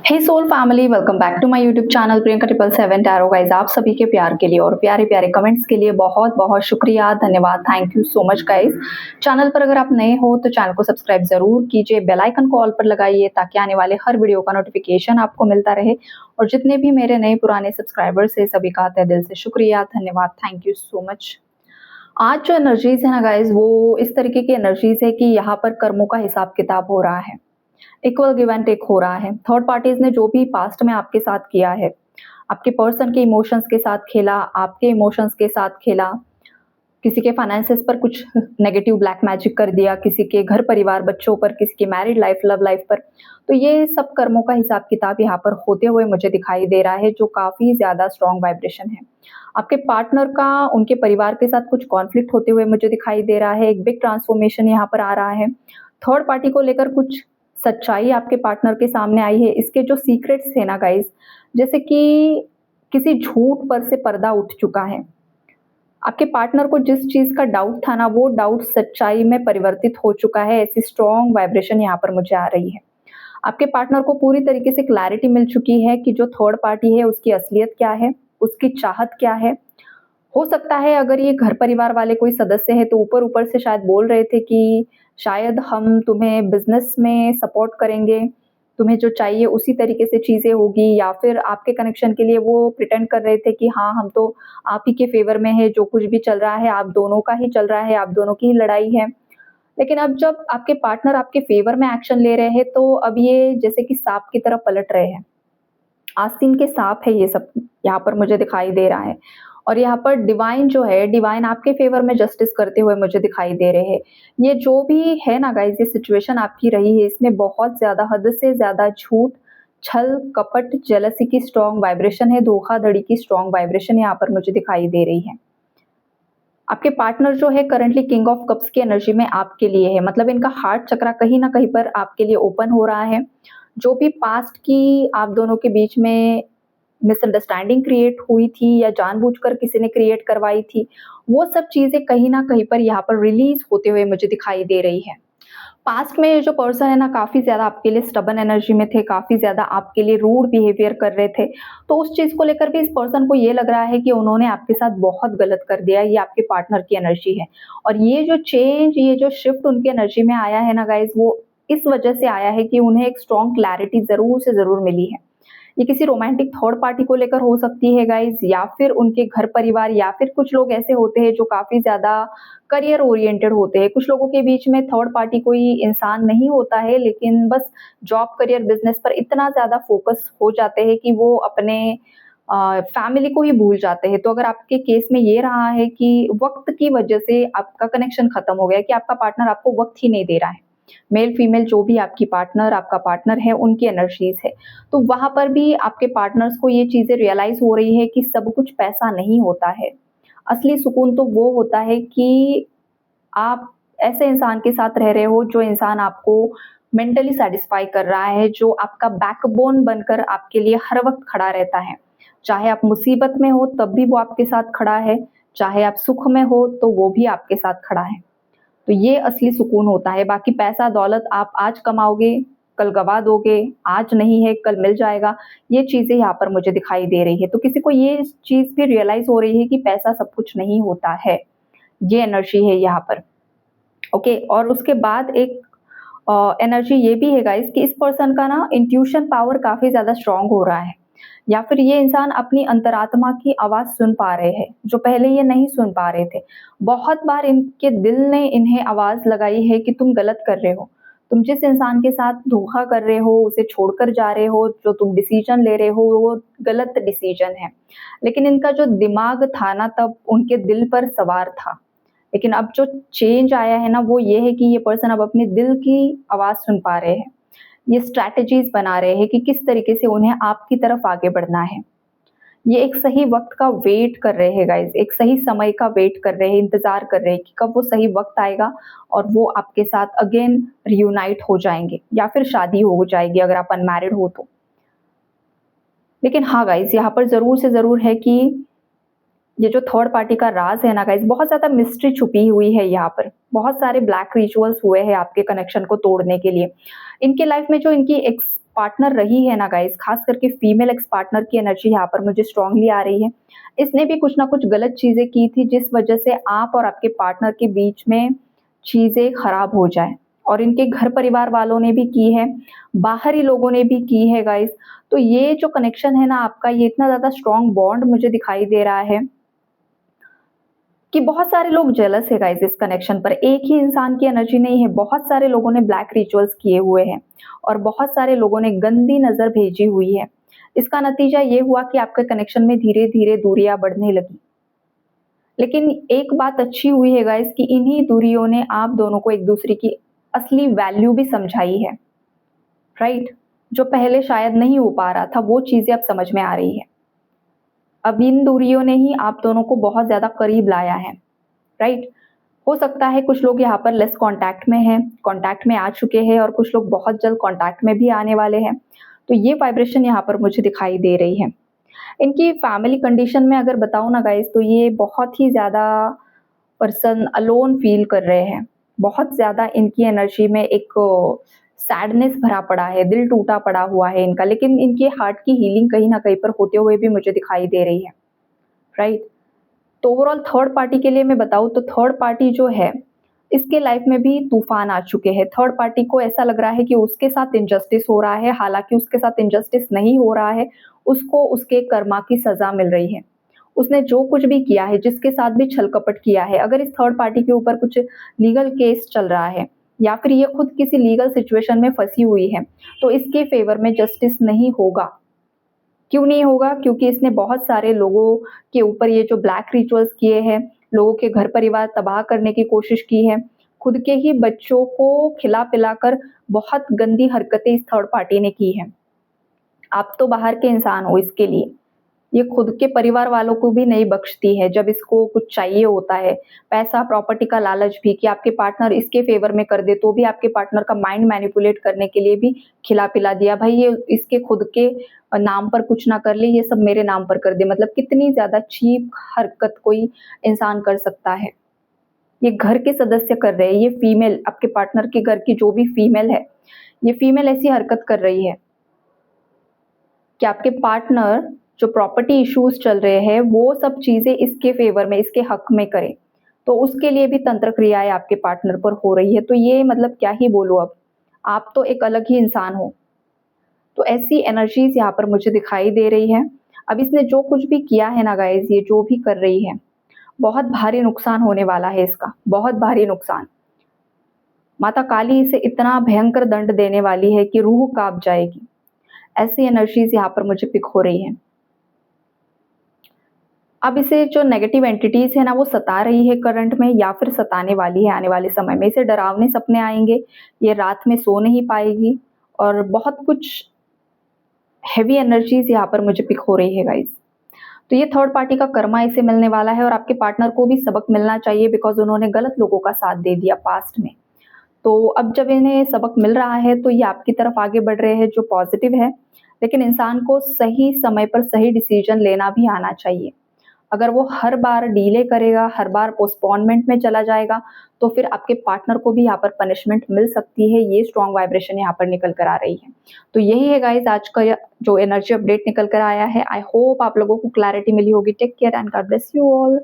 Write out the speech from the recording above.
Hey soul family, welcome back to my YouTube channel Priyanka 777 tarot guys. आप सभी के प्यार के लिए और प्यारे प्यारे कमेंट्स के लिए बहुत बहुत शुक्रिया, धन्यवाद, thank you so much guys. Channel पर अगर आप नए हो तो चैनल को सब्सक्राइब जरूर कीजिए, बेल आइकन को ऑल पर लगाइए ताकि आने वाले हर वीडियो का नोटिफिकेशन आपको मिलता रहे। और जितने भी मेरे नए पुराने सब्सक्राइबर्स है सभी का तहे दिल से शुक्रिया, धन्यवाद, थैंक यू सो मच। आज जो एनर्जीज है ना गाइज, वो इस तरीके की एनर्जीज है कि यहाँ पर कर्मों का हिसाब किताब हो रहा है, इक्वल गिव एंड टेक हो रहा है। थर्ड पार्टीज ने जो भी पास्ट में आपके साथ किया है, आपके पर्सन के इमोशंस के साथ खेला, आपके इमोशंस के साथ खेला, किसी के फाइनेंसेस पर कुछ नेगेटिव ब्लैक मैजिक कर दिया, किसी के घर परिवार बच्चों पर, किसी की मैरिड लाइफ लव लाइफ पर, तो ये सब कर्मों का हिसाब किताब यहाँ पर होते हुए मुझे दिखाई दे रहा है, जो काफ़ी ज़्यादा स्ट्रॉन्ग वाइब्रेशन है। आपके पार्टनर का उनके परिवार के साथ कुछ कॉन्फ्लिक्ट होते हुए मुझे दिखाई दे रहा है, एक बिग ट्रांसफॉर्मेशन यहाँ पर आ रहा है। थर्ड पार्टी को लेकर कुछ सच्चाई आपके पार्टनर के सामने आई है। इसके जो सीक्रेट्स थे ना गाइज, जैसे कि किसी झूठ पर से पर्दा उठ चुका है। आपके पार्टनर को जिस चीज़ का डाउट था ना, वो डाउट सच्चाई में परिवर्तित हो चुका है। ऐसी स्ट्रॉन्ग वाइब्रेशन यहाँ पर मुझे आ रही है। आपके पार्टनर को पूरी तरीके से क्लैरिटी मिल चुकी है कि जो थर्ड पार्टी है उसकी असलियत क्या है, उसकी चाहत क्या है। हो सकता है अगर ये घर परिवार वाले कोई सदस्य है तो ऊपर ऊपर से शायद बोल रहे थे कि शायद हम तुम्हें बिजनेस में सपोर्ट करेंगे, तुम्हें जो चाहिए उसी तरीके से चीज़ें होगी, या फिर आपके कनेक्शन के लिए वो प्रिटेंड कर रहे थे कि हाँ हम तो आप ही के फेवर में है, जो कुछ भी चल रहा है आप दोनों का ही चल रहा है, आप दोनों की ही लड़ाई है। लेकिन अब जब आपके पार्टनर आपके फेवर में एक्शन ले रहे हैं तो अब ये जैसे कि सांप की तरह पलट रहे हैं। आस्तीन के सांप है ये सब, यहाँ पर मुझे दिखाई दे रहा है। और यहाँ पर डिवाइन जो है, डिवाइन आपके फेवर में जस्टिस करते हुए मुझे दिखाई दे रहे हैं। ये जो भी है ना गाइज, ये सिचुएशन आपकी रही है, इसमें बहुत ज़्यादा, हद से ज़्यादा झूठ, छल कपट, जेलसी की स्ट्रॉन्ग वाइब्रेशन है, धोखाधड़ी की स्ट्रॉन्ग वाइब्रेशन यहाँ पर मुझे दिखाई दे रही है। आपके पार्टनर जो है करंटली किंग ऑफ कप्स की एनर्जी में आपके लिए है, मतलब इनका हार्ट चक्रा कहीं ना कहीं पर आपके लिए ओपन हो रहा है। जो भी पास्ट की आप दोनों के बीच में मिसअंडरस्टैंडिंग क्रिएट हुई थी या जानबूझकर किसी ने क्रिएट करवाई थी, वो सब चीज़ें कहीं न कहीं पर यहाँ पर रिलीज़ होते हुए मुझे दिखाई दे रही है। पास्ट में ये जो पर्सन है ना, काफ़ी ज़्यादा आपके लिए स्टबर्न एनर्जी में थे, काफ़ी ज़्यादा आपके लिए रूड बिहेवियर कर रहे थे। तो उस चीज़ को लेकर भी इस पर्सन को ये लग रहा है कि उन्होंने आपके साथ बहुत गलत कर दिया, ये आपके पार्टनर की एनर्जी है। और ये जो चेंज, ये जो शिफ्ट उनकी एनर्जी में आया है ना गाइज़, वो इस वजह से आया है कि उन्हें एक स्ट्रॉन्ग क्लैरिटी ज़रूर से ज़रूर मिली है। ये किसी रोमांटिक थर्ड पार्टी को लेकर हो सकती है गाइज, या फिर उनके घर परिवार, या फिर कुछ लोग ऐसे होते हैं जो काफी ज्यादा करियर ओरिएंटेड होते हैं। कुछ लोगों के बीच में थर्ड पार्टी कोई इंसान नहीं होता है, लेकिन बस जॉब करियर बिजनेस पर इतना ज्यादा फोकस हो जाते हैं कि वो अपने फैमिली को ही भूल जाते हैं। तो अगर आपके केस में ये रहा है कि वक्त की वजह से आपका कनेक्शन खत्म हो गया, कि आपका पार्टनर आपको वक्त ही नहीं दे रहा है, मेल फीमेल जो भी आपका पार्टनर है उनकी एनर्जीज है, तो वहां पर भी आपके पार्टनर्स को ये चीजें रियलाइज हो रही है कि सब कुछ पैसा नहीं होता है। असली सुकून तो वो होता है कि आप ऐसे इंसान के साथ रह रहे हो जो इंसान आपको मेंटली सेटिस्फाई कर रहा है, जो आपका बैकबोन बनकर आपके लिए हर वक्त खड़ा रहता है। चाहे आप मुसीबत में हो तब भी वो आपके साथ खड़ा है, चाहे आप सुख में हो तो वो भी आपके साथ खड़ा है। तो ये असली सुकून होता है। बाकी पैसा दौलत आप आज कमाओगे, कल गवा दोगे, आज नहीं है कल मिल जाएगा, ये चीज़ें यहाँ पर मुझे दिखाई दे रही है। तो किसी को ये चीज़ भी रियलाइज़ हो रही है कि पैसा सब कुछ नहीं होता है, ये एनर्जी है यहाँ पर। ओके, और उसके बाद एक एनर्जी ये भी है गाइस कि इस पर्सन का ना इंट्यूशन पावर काफ़ी ज़्यादा स्ट्रॉन्ग हो रहा है, या फिर ये इंसान अपनी अंतरात्मा की आवाज़ सुन पा रहे हैं, जो पहले ये नहीं सुन पा रहे थे। बहुत बार इनके दिल ने इन्हें आवाज़ लगाई है कि तुम गलत कर रहे हो, तुम जिस इंसान के साथ धोखा कर रहे हो, उसे छोड़कर जा रहे हो, जो तुम डिसीजन ले रहे हो वो गलत डिसीजन है। लेकिन इनका जो दिमाग था ना तब उनके दिल पर सवार था। लेकिन अब जो चेंज आया है ना, वो ये है कि ये पर्सन अब अपने दिल की आवाज़ सुन पा रहे हैं। ये स्ट्रैटेजीज़ बना रहे हैं कि किस तरीके से उन्हें आपकी तरफ आगे बढ़ना है। ये एक सही वक़्त का वेट कर रहे हैं गाइज़, एक सही समय का वेट कर रहे हैं, इंतज़ार कर रहे हैं कि कब वो सही वक़्त आएगा और वो आपके साथ अगेन रियूनाइट हो जाएँगे, या फिर शादी हो जाएगी अगर आप अनमैरिड हो तो। लेकिन हाँ गाइज़, यहाँ पर ज़रूर से ज़रूर है कि ये जो थर्ड पार्टी का राज है ना गाइस, बहुत ज़्यादा मिस्ट्री छुपी हुई है यहाँ पर। बहुत सारे ब्लैक रिचुअल्स हुए हैं आपके कनेक्शन को तोड़ने के लिए। इनके लाइफ में जो इनकी पार्टनर रही है ना गाइस, खास करके फीमेल एक्स पार्टनर की एनर्जी यहाँ पर मुझे स्ट्रांगली आ रही है। इसने भी कुछ ना कुछ गलत चीज़ें की थी जिस वजह से आप और आपके पार्टनर के बीच में चीज़ें खराब हो जाएँ, और इनके घर परिवार वालों ने भी की है, बाहरी लोगों ने भी की है गाइस। तो ये जो कनेक्शन है ना आपका, ये इतना ज़्यादा स्ट्रॉन्ग बॉन्ड मुझे दिखाई दे रहा है कि बहुत सारे लोग जेलस है गाइस इस कनेक्शन पर। एक ही इंसान की एनर्जी नहीं है, बहुत सारे लोगों ने ब्लैक रिचुअल्स किए हुए हैं और बहुत सारे लोगों ने गंदी नज़र भेजी हुई है। इसका नतीजा ये हुआ कि आपके कनेक्शन में धीरे-धीरे दूरियाँ बढ़ने लगी। लेकिन एक बात अच्छी हुई है गाइस कि इन्हीं दूरियों ने आप दोनों को एक-दूसरे की असली वैल्यू भी समझाई है, राइट? जो पहले शायद नहीं हो पा रहा था, वो चीज़ें अब समझ में आ रही है। अब इन दूरियों ने ही आप दोनों को बहुत ज़्यादा करीब लाया है, राइट? हो सकता है कुछ लोग यहाँ पर लेस कॉन्टैक्ट में हैं, कॉन्टैक्ट में आ चुके हैं, और कुछ लोग बहुत जल्द कॉन्टैक्ट में भी आने वाले हैं। तो ये वाइब्रेशन यहाँ पर मुझे दिखाई दे रही है। इनकी फैमिली कंडीशन में अगर बताऊँ ना गाइस, तो ये बहुत ही ज़्यादा पर्सन अलोन फ़ील कर रहे हैं। बहुत ज़्यादा इनकी एनर्जी में एक सैडनेस भरा पड़ा है, दिल टूटा पड़ा हुआ है इनका, लेकिन इनके हार्ट की हीलिंग कहीं न कहीं पर होते हुए भी मुझे दिखाई दे रही है, राइट? तो ओवरऑल थर्ड पार्टी के लिए मैं बताऊँ तो थर्ड पार्टी जो है, इसके लाइफ में भी तूफ़ान आ चुके हैं। थर्ड पार्टी को ऐसा लग रहा है कि उसके साथ इनजस्टिस हो रहा है, हालाँकि उसके साथ इनजस्टिस नहीं हो रहा है, उसको उसके कर्मा की सज़ा मिल रही है। उसने जो कुछ भी किया है, जिसके साथ भी छल-कपट किया है, अगर इस थर्ड पार्टी के ऊपर कुछ लीगल केस चल रहा है या फिर ये खुद किसी लीगल सिचुएशन में फँसी हुई है, तो इसके फ़ेवर में जस्टिस नहीं होगा। क्यों नहीं होगा? क्योंकि इसने बहुत सारे लोगों के ऊपर ये जो ब्लैक रिचुअल्स किए हैं, लोगों के घर परिवार तबाह करने की कोशिश की है, खुद के ही बच्चों को खिला-पिला कर बहुत गंदी हरकतें इस थर्ड पार्टी ने की हैं। आप तो बाहर के इंसान हो इसके लिए। ये खुद के परिवार वालों को भी नहीं बख्शती है जब इसको कुछ चाहिए होता है। पैसा, प्रॉपर्टी का लालच भी कि आपके पार्टनर इसके फ़ेवर में कर दे, तो भी आपके पार्टनर का माइंड मैनिपुलेट करने के लिए भी खिला-पिला दिया। भाई ये इसके खुद के नाम पर कुछ ना कर ले, ये सब मेरे नाम पर कर दे। मतलब कितनी ज़्यादा चीप हरकत कोई इंसान कर सकता है। ये घर के सदस्य कर रहे हैं, ये फीमेल आपके पार्टनर के घर की जो भी फीमेल है, ये फीमेल ऐसी हरकत कर रही है कि आपके पार्टनर जो प्रॉपर्टी इश्यूज़ चल रहे हैं, वो सब चीज़ें इसके फ़ेवर में, इसके हक़ में करे। तो उसके लिए भी तंत्र क्रियाएँ आपके पार्टनर पर हो रही है। तो ये मतलब क्या ही बोलूँ अब, आप तो एक अलग ही इंसान हो। तो ऐसी एनर्जीज़ यहाँ पर मुझे दिखाई दे रही है। अब इसने जो कुछ भी किया है ना गाइज़, ये जो भी कर रही है, बहुत भारी नुकसान होने वाला है इसका, बहुत भारी नुकसान। माता काली इसे इतना भयंकर दंड देने वाली है कि रूह काँप जाएगी। ऐसी एनर्जीज़ यहाँ पर मुझे पिक हो रही हैं। अब इसे जो नेगेटिव एंटिटीज़ है ना, वो सता रही है करंट में या फिर सताने वाली है आने वाले समय में। इसे डरावने सपने आएँगे, ये रात में सो नहीं पाएगी, और बहुत कुछ हेवी एनर्जीज़ यहाँ पर मुझे पिक हो रही है गाइज़। तो ये थर्ड पार्टी का कर्मा इसे मिलने वाला है, और आपके पार्टनर को भी सबक मिलना चाहिए बिकॉज़ उन्होंने गलत लोगों का साथ दे दिया पास्ट में। तो अब जब इन्हें सबक मिल रहा है, तो ये आपकी तरफ आगे बढ़ रहे हैं जो पॉज़िटिव है। लेकिन इंसान को सही समय पर सही डिसीज़न लेना भी आना चाहिए। अगर वो हर बार डिले करेगा, हर बार पोस्टपोनमेंट में चला जाएगा, तो फिर आपके पार्टनर को भी यहाँ पर पनिशमेंट मिल सकती है। ये स्ट्रॉन्ग वाइब्रेशन यहाँ पर निकल कर आ रही है। तो यही है गाइज़ आज का जो एनर्जी अपडेट निकल कर आया है। आई होप आप लोगों को क्लैरिटी मिली होगी। Take care and God bless you all.